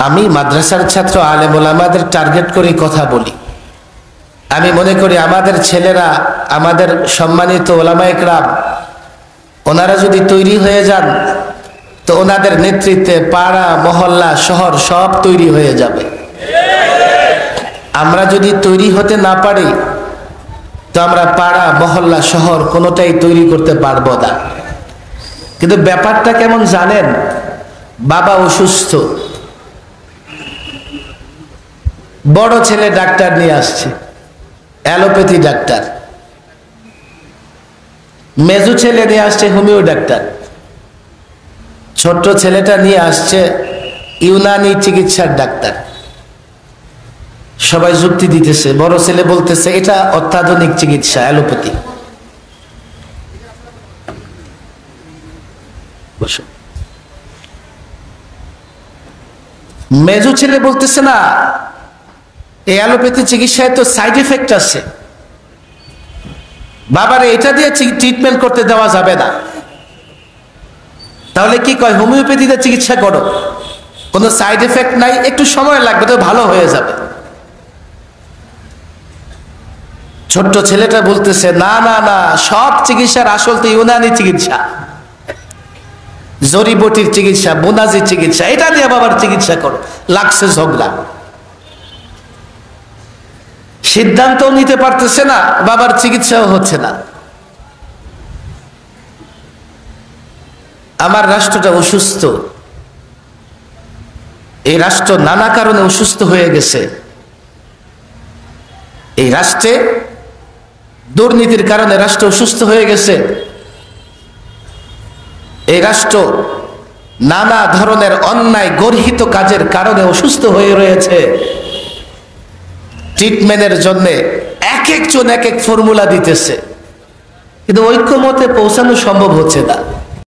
আমি মাদ্রাসার ছাত্র আলেম ওলামাদের টার্গেট করে কথা বলি। আমি মনে করি আমাদের ছেলেরা, আমাদের সম্মানিত ওলামায়ে কেরাম, ওনারা যদি তৈরি হয়ে যান তো ওনাদের নেতৃত্বে পাড়া মহল্লা শহর সব তৈরি হয়ে যাবে। আমরা যদি তৈরি হতে না পারি তো আমরা পাড়া মহল্লা শহর কোনোটাই তৈরি করতে পারবো না। কিন্তু ব্যাপারটা কেমন জানেন? বাবা অসুস্থ, বড় ছেলে ডাক্তার নিয়ে আসছে, অ্যালোপ্যাথি ডাক্তার। মেজু ছেলে নিয়ে আসছে হোমিও ডাক্তার। ছোট্ট ছেলেটা নিয়ে আসছে ইউনানি চিকিৎসার ডাক্তার। সবাই যুক্তি দিতেছে, বড় ছেলে বলতেছে এটা অত্যাধুনিক চিকিৎসা, অ্যালোপ্যাথি। মেজু ছেলে বলতেছে না, এই অ্যালোপ্যাথি চিকিৎসায় তো সাইড এফেক্ট আছে, বাবারে এটা দিয়ে ট্রিটমেন্ট করতে দেওয়া যাবে না। তাহলে কি কয়, হোমিওপ্যাথিতে চিকিৎসা করো, কোনো সাইড এফেক্ট নাই, একটু সময় লাগবে তো ভালো হয়ে যাবে। ছোট্ট ছেলেটা বলতেছে না না না, সব চিকিৎসার আসল তো ইউনানি চিকিৎসা, জড়িবটির চিকিৎসা, বোনাজির চিকিৎসা, এটা দিয়ে বাবার চিকিৎসা করো। লাগছে ঝগড়া, সিদ্ধান্তও নিতে পারতেছে না, বাবার চিকিৎসাও হচ্ছে না। আমার রাষ্ট্রটা অসুস্থ, এই রাষ্ট্র নানা কারণে অসুস্থ হয়ে গেছে। এই রাষ্ট্রে দুর্নীতির কারণে রাষ্ট্র অসুস্থ হয়ে গেছে। এই রাষ্ট্র নানা ধরনের অন্যায় গর্হিত কাজের কারণে অসুস্থ হয়ে রয়েছে। ট্রিটমেন্টের জন্য এক একজন এক এক ফর্মুলা দিতেছে, কিন্তু ঐক্যমতে পৌঁছানো সম্ভব হচ্ছে না।